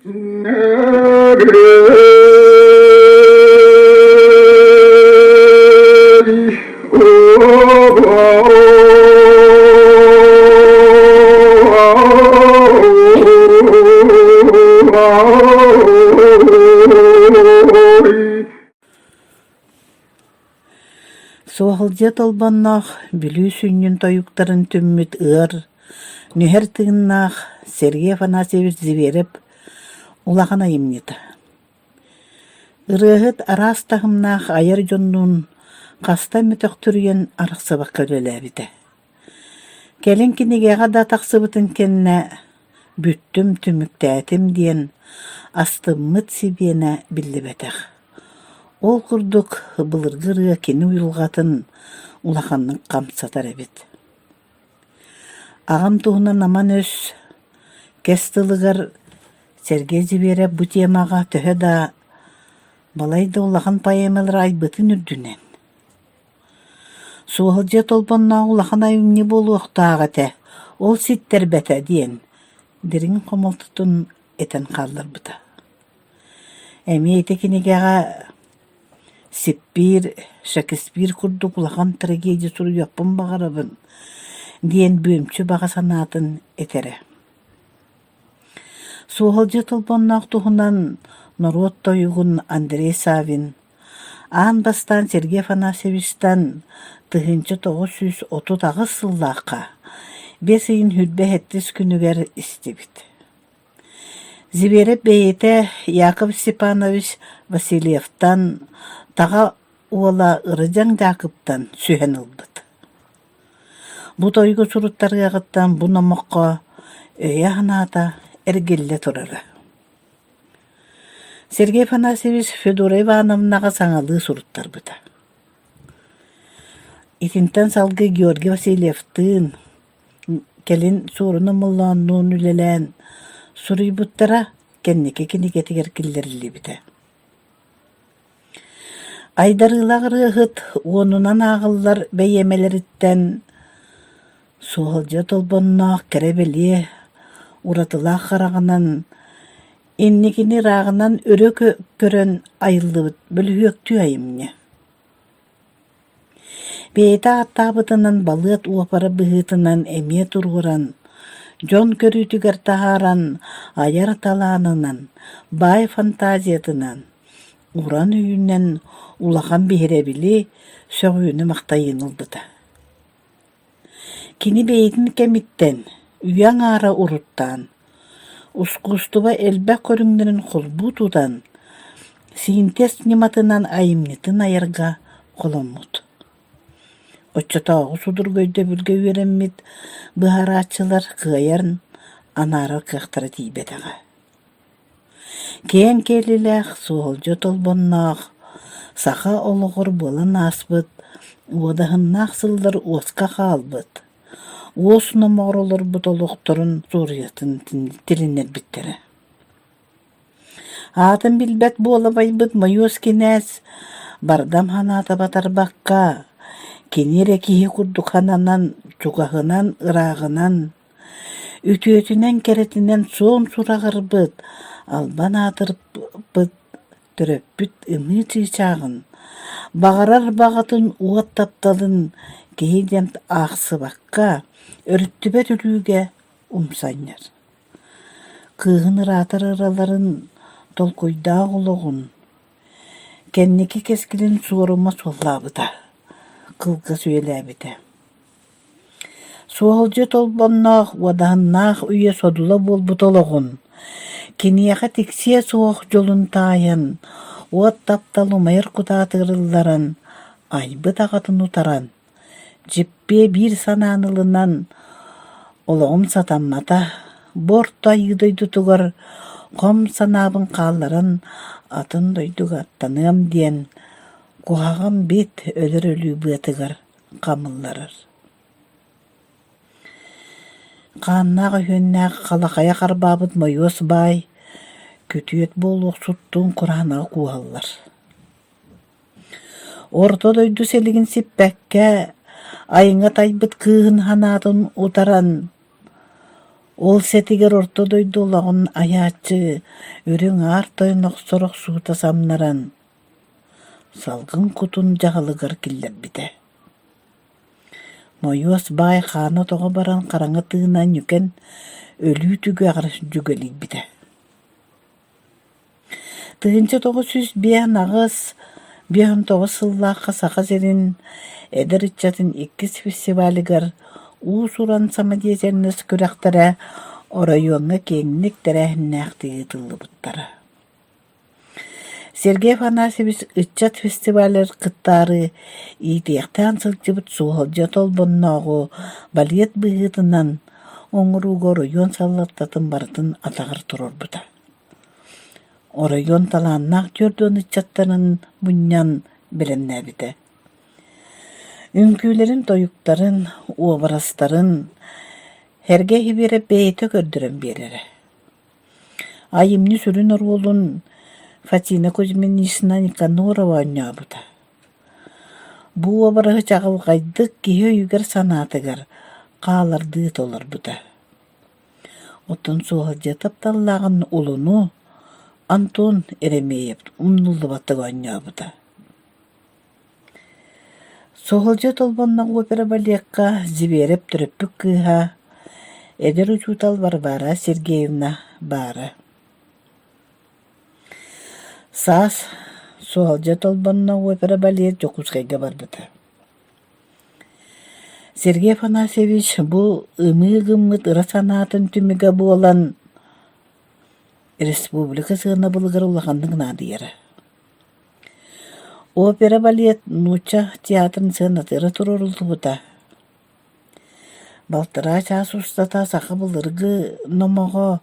Суахылжа толбаннах бүлүү сүннүн тойуктарын түммүт ыр, нүхер тыыннах Сергей Афанасьевич Зверев улахана имнита. Ырыгыт арастахымнах айыр жоннун каста мүтөк түрген арықсыбақ көлеләбіті. Келін кинегеға да тақсыбытын кенне бүттім түміктәтім диен астыммыт сибиене білдібетех. Ол күрдік былыргыры кені уйылғатын улаханның қамсатар әбет. Ағам туғынан аман өс кестілігір Сергей Зверев бұ темаға төхі да балайды улахан поэмалар айбытын үрдінен. Суғылжа толбанна улахан айымне болу оқтаға тә, ол ситтер бәті дейін, дерін қомалтытын етен қалдар бұта. Әме еті кенегеға Сиппир, Шекспир күрдік улахан трагедия сұру яппын бағарабын, дейін бөмчі баға санатын етере. Суғылжа толбаннақ тұғынан народ тойығын Андрей Савин, аң бастан Сергей Афанасьевичтан 1930 сыллаққа 5 үйін хүлбе әттіс күнігер істебіт. Зверев бейеті Яков Степанович Васильевтан таға уола ырыжан Жақыптан сүйен ылбыт. Бұ тойғы сұруттарға ғыттан бұ намаққа өйе ханата әргелі тұрары. Сергей Афанасьевич Федора Ивановнаға саңалы сұруттар бұта. Итинтен салғы Георгий Васильевтын келін сұрыны мұллануын үлелән сұрый бұттара кеннеке-кенекетігер кілдерілі біті. Айдарылағыры ғыт онынан ағылар бәйемелеріттен суғылжа толбоннақ кәребелі ұратылақ қарағынан иннекені рағынан өрі көрін айылды бүліөктү айымне. Бейті аттабытынан балыт уапары бұғытынан әме тұрғыран, жон көрітігер тағаран аяр таланынан, бай фантазиятынан, уран үйінен улахан бейребілі сөғүйіні мақтайын ұлдыда. Кені бейтін кәміттен, үйяң ара ұруттан, ұсқұстыва әлбәк көріңдерін қолбу тудан, сиінтес нематынан айымнетін айырға қоламуд. Отчатағы судыр көйді бүлге өреммет бұхаратчылар қығайарын анары қықтыры дейбетіға. Кен келіләқ суғылжы толбоннақ, сақа олығыр болын аспыт, одағыннақ сылдар осқа қалбыт. Осыны мағырылыр бұт олықтырын сұрыятын тілінер біттері. Атын білбәт болабай бұт майос кенәс, бардам ханата батар баққа, кенере кихи күрдік хананан, чуғағынан, ырағынан, үтіетінен керетінен сон сұрағыр бұт, албан атырып бұт, түріп бүт үмі чағын, бағарар бағатын уат тапталын, кейден ақсы баққа, өріттібет үліге умсайнер. Кығын ратыр ыраларын толкойда олығын, кәннеке кескілін суырыма соллабыда, қылға сөйләбіді. Суғылжы толбаннақ, вадағыннақ үйе содула бол бұтолығын, кенияға тексия суық жолын тайын, уат тапталу майыр құтатырылларын, айбы тағатын ұтаран, жіппе бір сананылынан олығым сатаммата, борта үйдойды тұғыр, қом санабын қалларын атын дойдуға аттанығым дейін, қуағым бет өлір өлі бұйтығыр қамылларыр. Қаннағы хөннәғы қалақая қарбабыд майос бай, көтүйет болуқ сұттың құранағы қуаллар. Орта дойду селігін сеппәкке, 'Айыңа тайбыт кыын ханатын утаран, 'Уосуна моролор бутолуктарын, 'Жиппе бир сананылынан, 'Уат тапталу майыр кутатырылларын, 'Айбы тагатын утаран, 'Кыыгын ратыр ыраларын, 'Кенияға тексие суох жолун тайын, 'Уат тапталу Ол сетигер орто дойдулагын аячы, өрің ар тойнок сорок суыта самнаран, салгын кутун жағалыгар киллер бите. Мойуас бай хана тоға баран қараңы тыынан юкен өлі түгі ағырыш жүгелік бите. Тыгынчы тоғы сүз биян ағыз, биян тоғы сыллаққа сақа зерін, эдер итчатын иккис фестивалігар уусуран самадиесернес күрәқтара орайуаңа кеңнік тәрәхіннәқтігі тылы бұттара. Сергей Афанасьевич ытчат фестивалер қыттары итияқтан сылчыбыт суғалжа толбоннағу балет бұғытынан оңыруға орайуан саллаттатын барытын атағыр тұрор бұта. Орайуан таланнақ көрден ытчаттарын бұннян біленне біте. Үңкүлерин тойуктарын, образтарын herge hibere beyte gördürün berere. Ayımni sürün orulun Fatina Kuzmin Nisna Nikanora vanyabuda. Bu obrazı çağıl gaydık ki yüger sanatıgar qalardı tolar buda. Otun soğalca taptallağın ulunu Anton Eremeyev umnuldu batı vanyabuda. Soğalca tolbandan opera balyakka ziberep türüppük kıha Eder uçutal Barbara Sergeyevna Bara. Sas soğalca tolbandan opera balyet jokuşkayga barbıda. Sergey Afanasyevich bu ımı-gımıt ıra sanatın tümüge bu olan Respublika sığına bulgar ulağandın nadı yere. Opera balyet Nuça teatrın sığınatırı tururuldu buda. Baltıra çağız ustata sakı bulırgı nomağa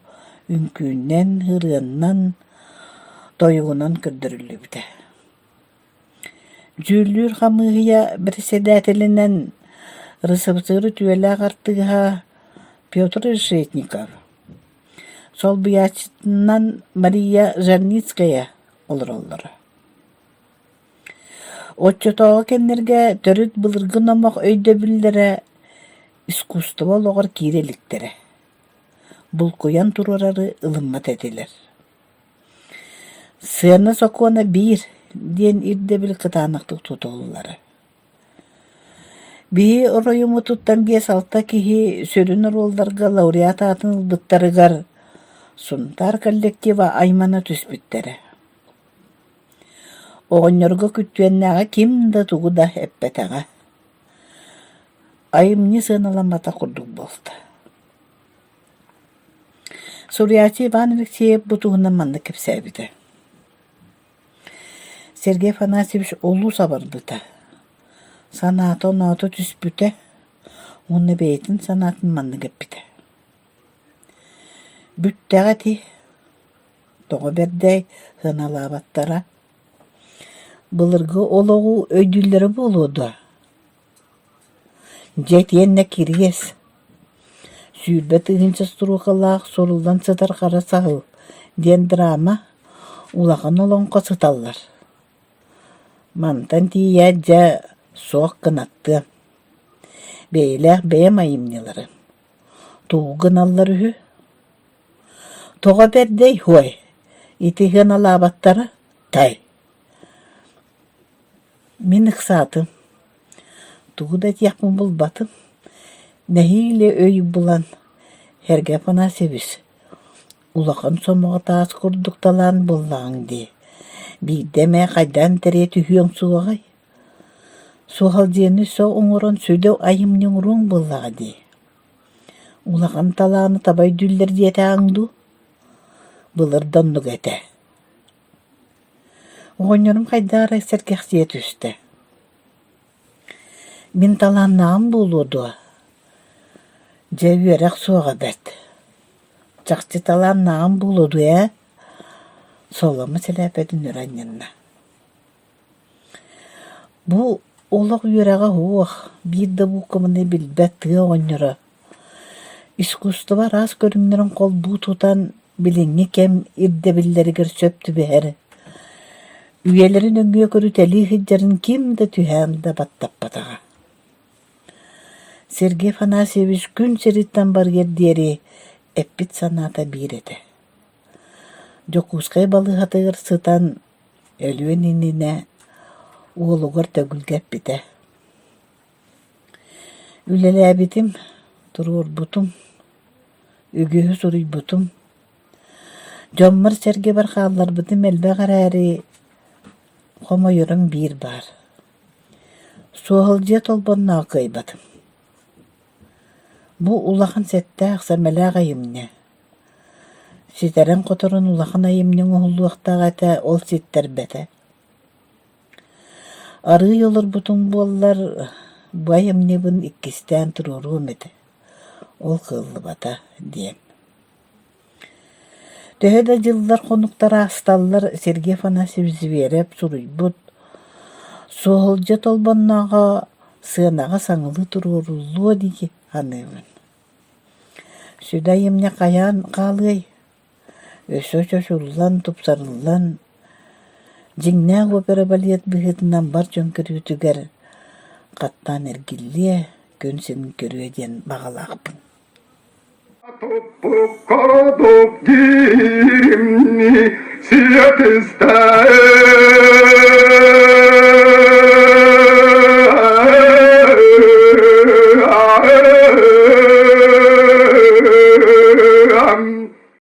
ünkünden, hırığından, doyuğundan kürdürülü buda. Cüllür hamıya bir sedətilinden rısıbsırı tüyeli ağartığa Pyotr Reshetnikov. Sol bıyacından Maria Zharnitskaya olur onları. Otçotağı kenlerge törüt bulırgın omaq öyde billere iskustuval oğar kireliklere. Bul koyan turararı ılımmat ediler. Sığına sokuana bir diyen irde bil kıtanıklık tutulları. Bir orayımı tuttan giye salta kihi sörünür oldarga laureat atın ılbıttarıgar suntar kollektiva aymana tüspüttere. Oğunyorga küttüyennağa kim da tuğu da eppetağa. Ayımni sığınalamata kurduk bolta. Suriyatı Ivan Alekseyev bu tuğundan mandı kepsebide. Sergey Afanasyevich olu sabırdıda. Sanatı onatı tüspüte, onu beytin sanatın mandı kepide. Bütteğati, toğu berdey hınalabattara. Bulurgu oloğu ödülleri buludu. Jet yenne kiriyes. Sülbet ığınças turuqalaq soruldan sıtar qara sağıl. Den drama ulağın olonqa sıtallar. Mantan tiyacca soğuk kınattı. Beyler beyamayımniları. Tuğu gınalları hü. Toğa berdey huy. İti hınalabattara tay. Min ıksatım. Tuğu da tiyakmı bulbatım. Nehiyle öy bulan Sergey Afanasyevich. Ulağın somuğa taas kurduktalan bullağın di. Bir deme qaydan tere tühüyon suğay. Suğal diyeni so oңорон södev ayımның ruң bullağı di. Ulağın talağını tabay düller diyete ağındu. Bulır donduk ete. Oğunyorum qaydara serkeksiyet üstte. Min talağınağım buludu. Cevverek soğa bet. Çakçı talağınağım buludu ya. Solamı selepedin öğrenyenine. Bu olaq yüreğe hoğ. Bir de bu kımını bilbet tığı oğunları. İskustuva ras görümlerin kol bu tutan bilingi kem irdebilleri gir söptü beheri. Üyelerin öngüye körü teli hiccerin kim de tühem de battap batağa. Sergey Afanasyevich gün seritten bar yer diyeri эппит санаата биирете. Жокускай балыгатыгар сытан өлүөн инине уолугар төгүлгэппите. Үлелээбитим туруурбутум, үгүһү суруйбутум. Жоммар серге бар хаалларбытым элбэ гараари хомойорун биир бар. Суохалдьыа толбонноо кыйбатым. Бу улахан сетте аксамелаа гайымне. Ситерен которун улахан айымнын уһуллуахтаагата ол ситтербете. Арый олорбутум буоллар бу айымныбын иккистен туруурум эте. Ол кыллыбата дием. Төһөдө жыллар конуктара асталлар Сергей Афанасьевич береп суруйбут. Суохалдьыа толбонноого сыанага саңылы турууруллуо диги аныбын. Сүдэ айымне каяан каалыай. Өсө-чөсуллан, тупсарыллан, жиңнээх опера балет быһытынан бар дьонкөрүүтүгэр каттаан эргиллие көн син көрүө диэн багалаахпын. Туппуккордук диримни сиятыстаэ